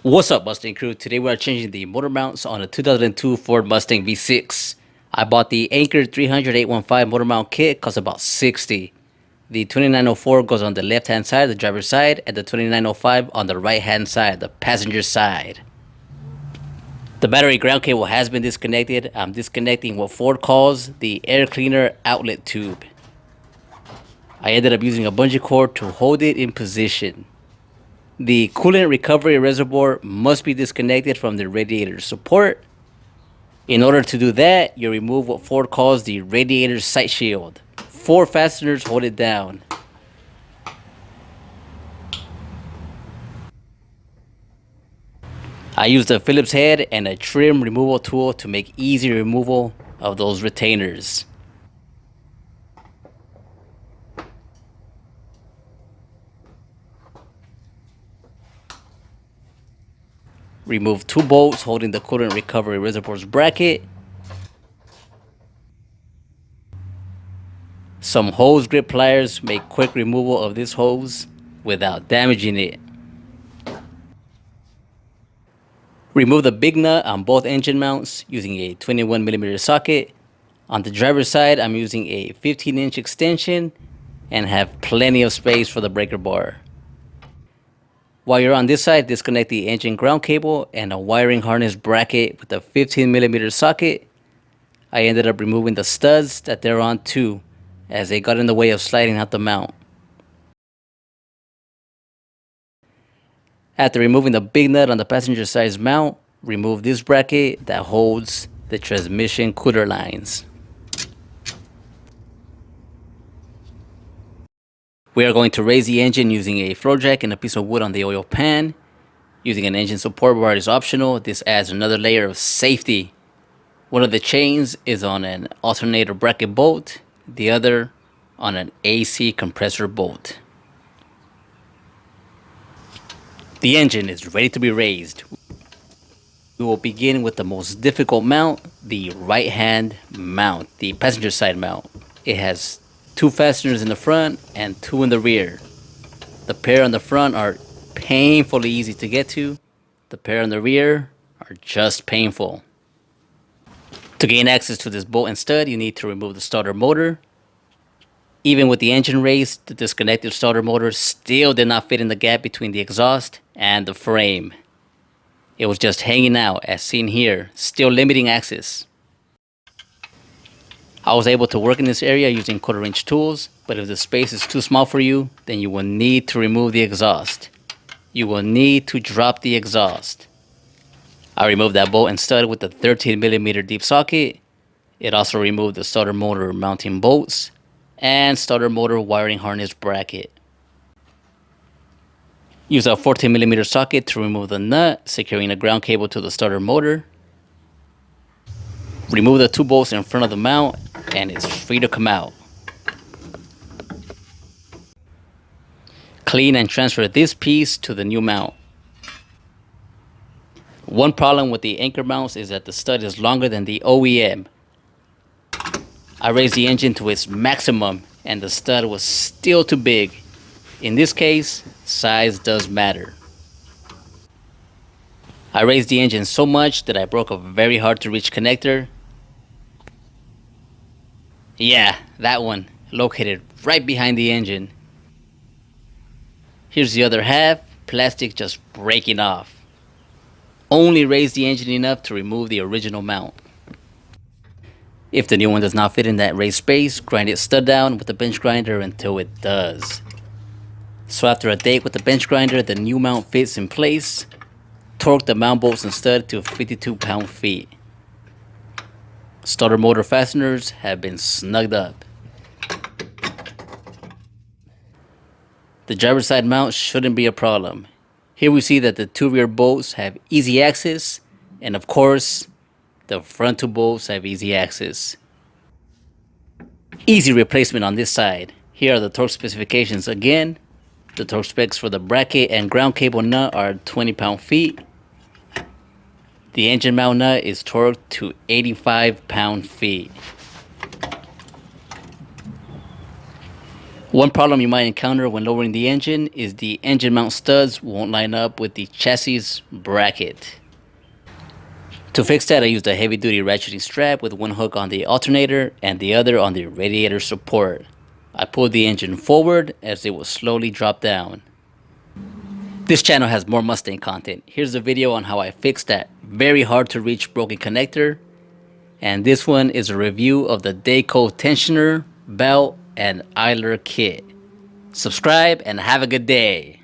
What's up, Mustang crew? Today we are changing the motor mounts on a 2002 Ford Mustang V6. I bought the Anchor 300-815 motor mount kit, cost about $60. The 2904 goes on the left hand side, the driver's side, and the 2905 on the right hand side, the passenger side. The battery ground cable has been disconnected. I'm disconnecting what Ford calls the air cleaner outlet tube. I ended up using a bungee cord to hold it in position. The coolant recovery reservoir must be disconnected from the radiator support. In order to do that, you remove what Ford calls the radiator sight shield. 4 fasteners hold it down. I used a Phillips head and a trim removal tool to make easy removal of those retainers. Remove 2 bolts holding the coolant recovery reservoir's bracket. Some hose grip pliers make quick removal of this hose without damaging it. Remove the big nut on both engine mounts using a 21mm socket. On the driver's side, I'm using a 15-inch extension and have plenty of space for the breaker bar. While you're on this side, disconnect the engine ground cable and a wiring harness bracket with a 15mm socket. I ended up removing the studs that they're on too, as they got in the way of sliding out the mount. After removing the big nut on the passenger side's mount, remove this bracket that holds the transmission cooler lines. We are going to raise the engine using a floor jack and a piece of wood on the oil pan. Using an engine support bar is optional. This adds another layer of safety. One of the chains is on an alternator bracket bolt, the other on an AC compressor bolt. The engine is ready to be raised. We will begin with the most difficult mount, the right hand mount, the passenger side mount. It has 2 fasteners in the front and 2 in the rear. The pair on the front are painfully easy to get to. The pair on the rear are just painful. To gain access to this bolt and stud, you need to remove the starter motor. Even with the engine raised, the disconnected starter motor still did not fit in the gap between the exhaust and the frame. It was just hanging out, as seen here, still limiting access. I was able to work in this area using 1/4-inch tools, but if the space is too small for you, then you will need to remove the exhaust. You will need to drop the exhaust. I removed that bolt and stud with the 13mm deep socket. It also removed the starter motor mounting bolts and starter motor wiring harness bracket. Use a 14mm socket to remove the nut, securing the ground cable to the starter motor. Remove the 2 bolts in front of the mount and it's free to come out. Clean and transfer this piece to the new mount. One problem with the anchor mounts is that the stud is longer than the OEM. I raised the engine to its maximum and the stud was still too big. In this case, size does matter. I raised the engine so much that I broke a very hard to reach connector. Yeah, that one, located right behind the engine. Here's the other half, plastic just breaking off. Only raise the engine enough to remove the original mount. If the new one does not fit in that raised space, grind it stud down with the bench grinder until it does. So after a date with the bench grinder, the new mount fits in place. Torque the mount bolts and stud to 52 pound-feet. Starter motor fasteners have been snugged up. The driver's side mount shouldn't be a problem. Here we see that the 2 rear bolts have easy access, and of course, the front 2 bolts have easy access. Easy replacement on this side. Here are the torque specifications again. The torque specs for the bracket and ground cable nut are 20 pound-feet. The engine mount nut is torqued to 85 pound-feet. One problem you might encounter when lowering the engine is the engine mount studs won't line up with the chassis bracket. To fix that, I used a heavy duty ratcheting strap with one hook on the alternator and the other on the radiator support. I pulled the engine forward as it would slowly drop down. This channel has more Mustang content. Here's a video on how I fixed that very hard to reach broken connector. And this one is a review of the Dayco tensioner, belt, and idler kit. Subscribe and have a good day.